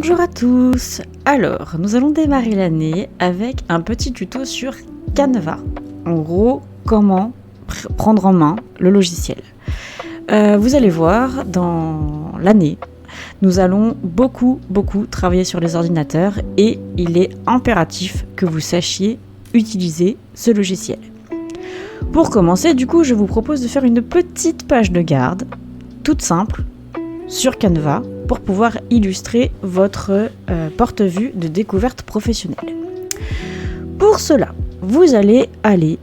Bonjour à tous. Alors, nous allons démarrer l'année avec un petit tuto sur Canva. En gros, comment prendre en main le logiciel. Vous allez voir, dans l'année, nous allons beaucoup travailler sur les ordinateurs et il est impératif que vous sachiez utiliser ce logiciel. Pour commencer, du coup, je vous propose de faire une petite page de garde, toute simple, sur Canva, pour pouvoir illustrer votre porte-vue de découverte professionnelle. Pour cela, vous allez aller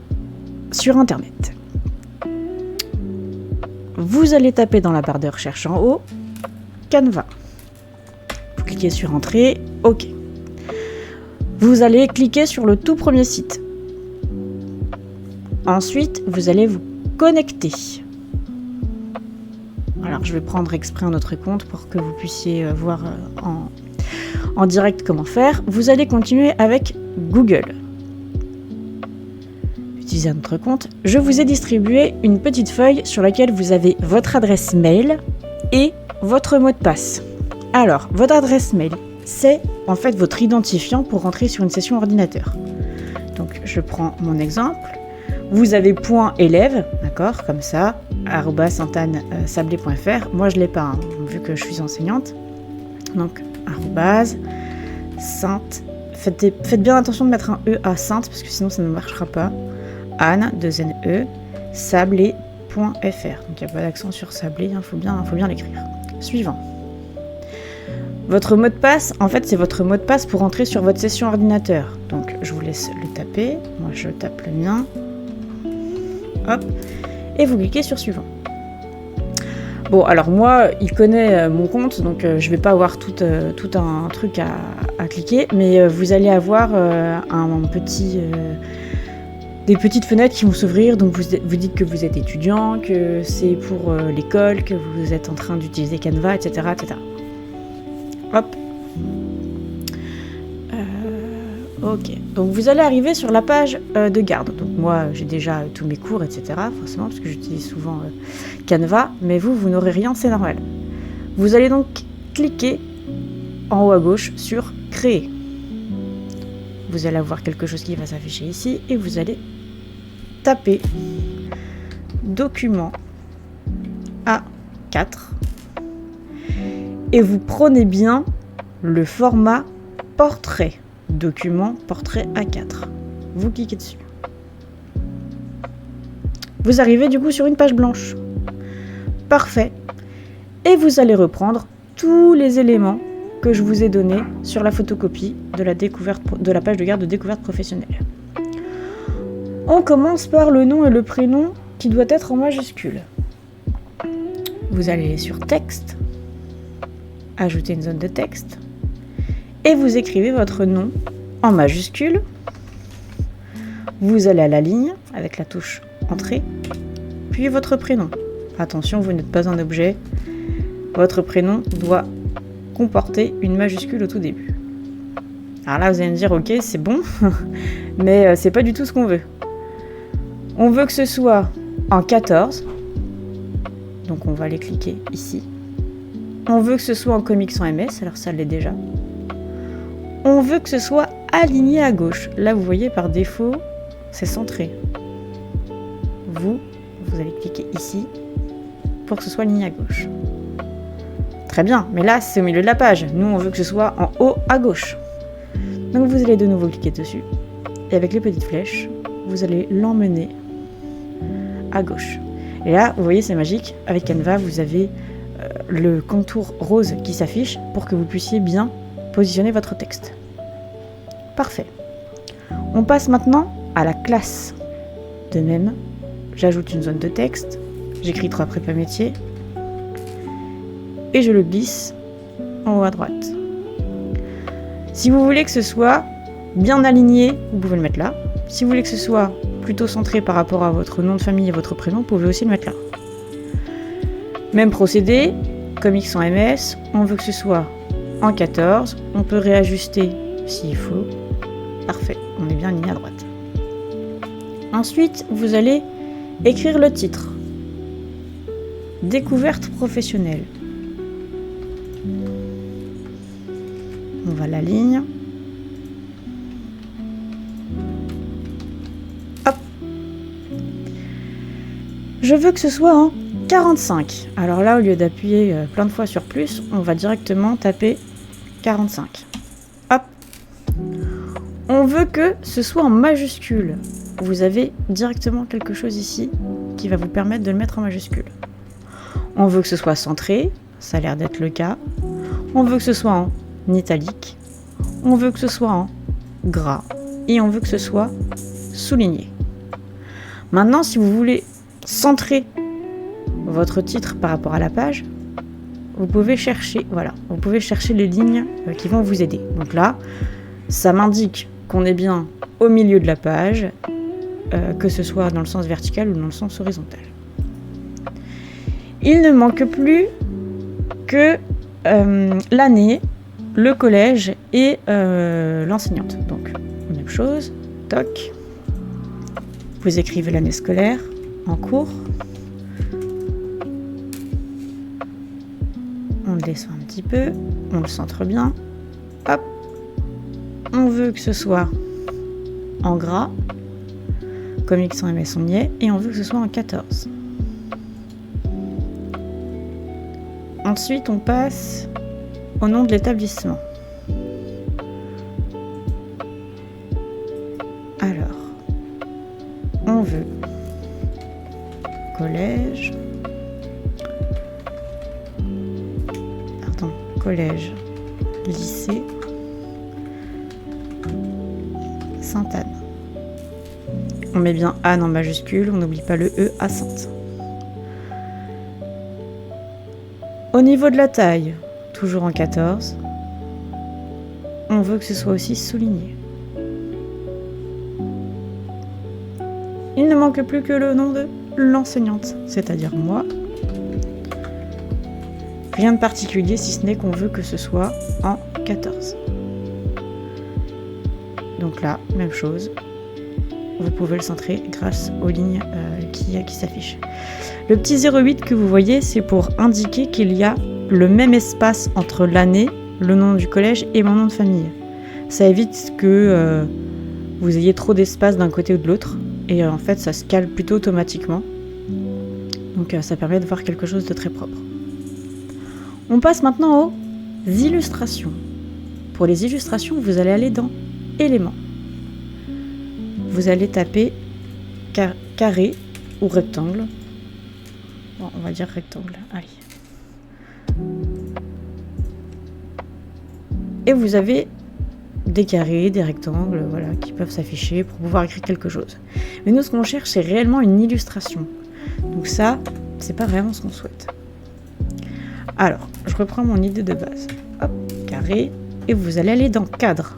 sur Internet. Vous allez taper dans la barre de recherche en haut, Canva. Vous cliquez sur Entrée, OK. Vous allez cliquer sur le tout premier site. Ensuite, vous allez vous connecter. Alors, je vais prendre exprès un autre compte pour que vous puissiez voir en direct comment faire. Vous allez continuer avec Google. Utilisez un autre compte. Je vous ai distribué une petite feuille sur laquelle vous avez votre adresse mail et votre mot de passe. Alors, votre adresse mail, c'est en fait votre identifiant pour rentrer sur une session ordinateur. Donc, je prends mon exemple. Vous avez .élève, d'accord, comme ça, @sainte-anne-sablé.fr. Moi, je ne l'ai pas, vu que je suis enseignante. Donc, @sainte. Faites bien attention de mettre un E à Sainte, parce que sinon, ça ne marchera pas. Anne, 2 N-E, sablé.fr. Donc, il n'y a pas d'accent sur sablé, il faut bien l'écrire. Suivant. Votre mot de passe, en fait, c'est votre mot de passe pour entrer sur votre session ordinateur. Donc, je vous laisse le taper. Moi, je tape le mien. Hop, et vous cliquez sur suivant. Bon, alors moi, il connaît mon compte, donc je vais pas avoir tout un truc à cliquer, mais vous allez avoir des petites fenêtres qui vont s'ouvrir, donc vous dites que vous êtes étudiant, que c'est pour l'école, que vous êtes en train d'utiliser Canva, etc. Hop. Ok, donc vous allez arriver sur la page de garde. Donc moi, j'ai déjà tous mes cours, etc. Forcément, parce que j'utilise souvent Canva, mais vous n'aurez rien, c'est normal. Vous allez donc cliquer en haut à gauche sur Créer. Vous allez avoir quelque chose qui va s'afficher ici, et vous allez taper Document A4, et vous prenez bien le format portrait. Document portrait A4. Vous cliquez dessus. Vous arrivez du coup sur une page blanche. Parfait. Et vous allez reprendre tous les éléments que je vous ai donnés sur la photocopie de la page de garde de découverte professionnelle. On commence par le nom et le prénom qui doit être en majuscule. Vous allez sur Texte, ajouter une zone de texte, et vous écrivez votre nom en majuscule. Vous allez à la ligne avec la touche Entrée, puis votre prénom. Attention, vous n'êtes pas un objet. Votre prénom doit comporter une majuscule au tout début. Alors là, vous allez me dire, ok, c'est bon, mais c'est pas du tout ce qu'on veut. On veut que ce soit en 14, donc on va aller cliquer ici. On veut que ce soit en comics sans MS, alors ça l'est déjà. On veut que ce soit aligné à gauche. Là, vous voyez, par défaut, c'est centré. Vous allez cliquer ici pour que ce soit aligné à gauche. Très bien, mais là, c'est au milieu de la page. Nous, on veut que ce soit en haut à gauche. Donc, vous allez de nouveau cliquer dessus. Et avec les petites flèches, vous allez l'emmener à gauche. Et là, vous voyez, c'est magique. Avec Canva, vous avez le contour rose qui s'affiche pour que vous puissiez bien positionner votre texte. Parfait. On passe maintenant à la classe. De même, j'ajoute une zone de texte, j'écris 3 prépas métiers et je le glisse en haut à droite. Si vous voulez que ce soit bien aligné, vous pouvez le mettre là. Si vous voulez que ce soit plutôt centré par rapport à votre nom de famille et votre prénom, vous pouvez aussi le mettre là. Même procédé, comics sans MS, on veut que ce soit en 14, on peut réajuster s'il faut. Parfait, on est bien aligné à droite. Ensuite, vous allez écrire le titre. Découverte professionnelle. On va la ligne. Hop. Je veux que ce soit en 45. Alors là, au lieu d'appuyer plein de fois sur plus, on va directement taper 45. Hop. On veut que ce soit en majuscule. Vous avez directement quelque chose ici qui va vous permettre de le mettre en majuscule. On veut que ce soit centré, ça a l'air d'être le cas. On veut que ce soit en italique. On veut que ce soit en gras. Et on veut que ce soit souligné. Maintenant, si vous voulez centrer votre titre par rapport à la page, vous pouvez chercher, voilà, vous pouvez chercher les lignes qui vont vous aider. Donc là, ça m'indique qu'on est bien au milieu de la page, que ce soit dans le sens vertical ou dans le sens horizontal. Il ne manque plus que l'année, le collège et l'enseignante. Donc, même chose, toc. Vous écrivez l'année scolaire en cours. On le descend un petit peu, on le centre bien. Hop. On veut que ce soit en gras, comme X1 MS on y est, et on veut que ce soit en 14. Ensuite, on passe au nom de l'établissement. Alors, on veut collège, lycée, Sainte-Anne. On met bien Anne en majuscule, on n'oublie pas le E à Sainte. Au niveau de la taille, toujours en 14, on veut que ce soit aussi souligné. Il ne manque plus que le nom de l'enseignante, c'est-à-dire moi. Rien de particulier si ce n'est qu'on veut que ce soit en 14. Donc là, même chose. Vous pouvez le centrer grâce aux lignes qui s'affichent. Le petit 08 que vous voyez, c'est pour indiquer qu'il y a le même espace entre l'année, le nom du collège et mon nom de famille. Ça évite que vous ayez trop d'espace d'un côté ou de l'autre. Et en fait, ça se cale plutôt automatiquement. Donc ça permet de voir quelque chose de très propre. On passe maintenant aux illustrations. Pour les illustrations, vous allez aller dans éléments. Vous allez taper carré ou rectangle. Bon, on va dire rectangle. Allez. Et vous avez des carrés, des rectangles, voilà, qui peuvent s'afficher pour pouvoir écrire quelque chose. Mais nous, ce qu'on cherche, c'est réellement une illustration. Donc ça, c'est pas vraiment ce qu'on souhaite. Alors, je reprends mon idée de base. Hop, carré. Et vous allez aller dans cadre.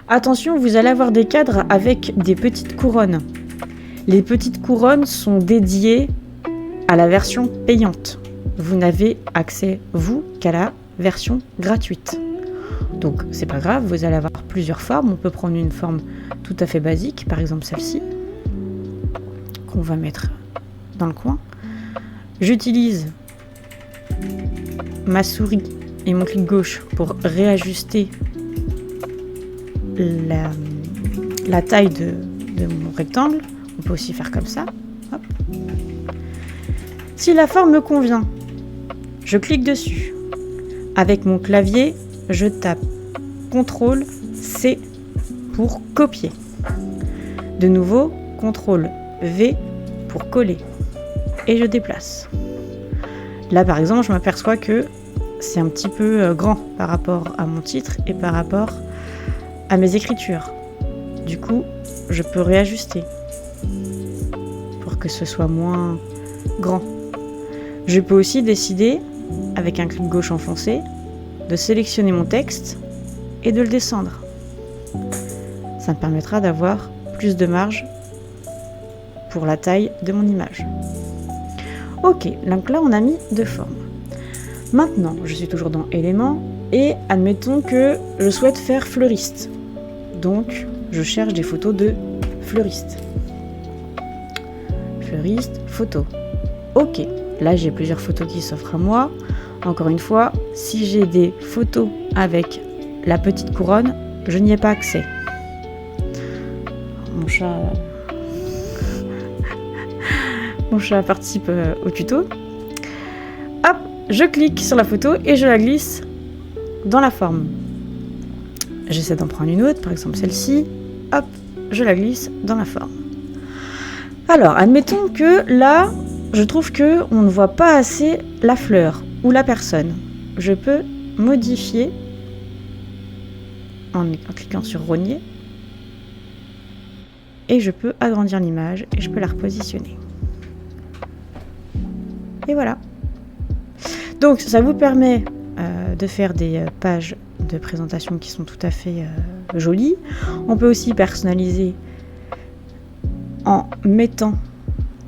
Attention, vous allez avoir des cadres avec des petites couronnes. Les petites couronnes sont dédiées à la version payante. Vous n'avez accès, vous, qu'à la version gratuite. Donc, c'est pas grave, vous allez avoir plusieurs formes. On peut prendre une forme tout à fait basique, par exemple celle-ci, qu'on va mettre dans le coin. J'utilise ma souris et mon clic gauche pour réajuster la taille de mon rectangle. On peut aussi faire comme ça. Hop. Si la forme me convient, je clique dessus. Avec mon clavier, je tape CTRL-C pour copier. De nouveau, CTRL-V pour coller. Et je déplace. Là, par exemple, je m'aperçois que c'est un petit peu grand par rapport à mon titre et par rapport à mes écritures. Du coup, je peux réajuster pour que ce soit moins grand. Je peux aussi décider, avec un clic gauche enfoncé, de sélectionner mon texte et de le descendre. Ça me permettra d'avoir plus de marge pour la taille de mon image. Ok, donc là on a mis deux formes. Maintenant, je suis toujours dans éléments et admettons que je souhaite faire fleuriste. Donc, je cherche des photos de fleuristes. Fleuriste, photo. Ok, là j'ai plusieurs photos qui s'offrent à moi. Encore une fois, si j'ai des photos avec la petite couronne, je n'y ai pas accès. Mon chat participe au tuto. Hop, je clique sur la photo et je la glisse dans la forme. J'essaie d'en prendre une autre, par exemple celle-ci. Hop, je la glisse dans la forme. Alors, admettons que là, je trouve que on ne voit pas assez la fleur ou la personne. Je peux modifier en cliquant sur rogner et je peux agrandir l'image et je peux la repositionner. Et voilà. Donc, ça vous permet de faire des pages de présentation qui sont tout à fait jolies. On peut aussi personnaliser en mettant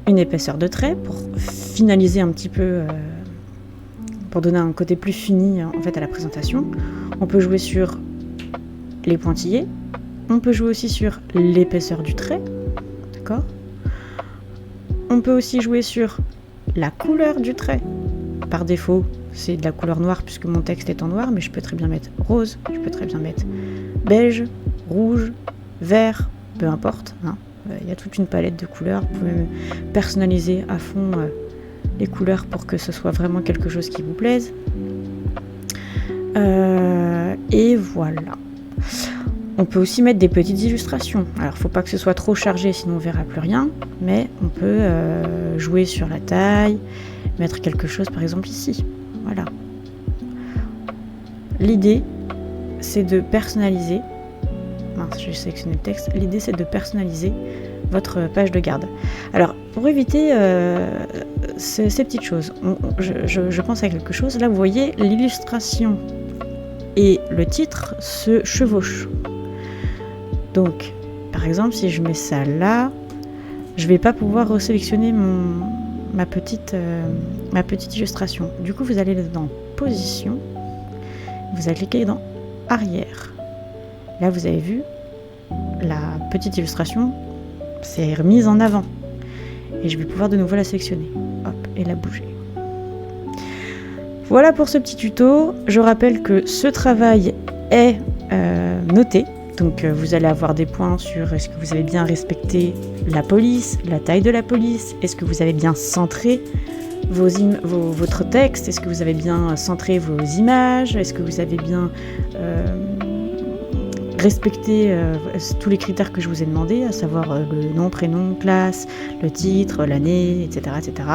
une épaisseur de trait pour finaliser un petit peu, pour donner un côté plus fini en fait à la présentation. On peut jouer sur les pointillés. On peut jouer aussi sur l'épaisseur du trait. D'accord ? On peut aussi jouer sur la couleur du trait. Par défaut, c'est de la couleur noire puisque mon texte est en noir, mais je peux très bien mettre rose, je peux très bien mettre beige, rouge, vert, peu importe. Hein. Il y a toute une palette de couleurs. Vous pouvez personnaliser à fond les couleurs pour que ce soit vraiment quelque chose qui vous plaise. Et voilà. On peut aussi mettre des petites illustrations. Alors, faut pas que ce soit trop chargé, sinon on verra plus rien. Mais on peut jouer sur la taille, mettre quelque chose, par exemple ici. Voilà. L'idée, c'est de personnaliser. Mince, j'ai sélectionné le texte. L'idée, c'est de personnaliser votre page de garde. Alors, pour éviter ces petites choses, je pense à quelque chose. Là, vous voyez, l'illustration et le titre se chevauchent. Donc, par exemple, si je mets ça là, je vais pas pouvoir resélectionner ma petite illustration. Du coup, vous allez dans Position, vous allez cliquer dans Arrière. Là, vous avez vu, la petite illustration s'est remise en avant. Et je vais pouvoir de nouveau la sélectionner. Hop, et la bouger. Voilà pour ce petit tuto. Je rappelle que ce travail est noté. Donc vous allez avoir des points sur est-ce que vous avez bien respecté la police, la taille de la police, est-ce que vous avez bien centré votre texte, est-ce que vous avez bien centré vos images, est-ce que vous avez bien respecté tous les critères que je vous ai demandé, à savoir le nom, prénom, classe, le titre, l'année, etc. etc.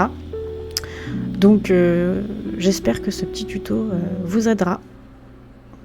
Donc j'espère que ce petit tuto vous aidera.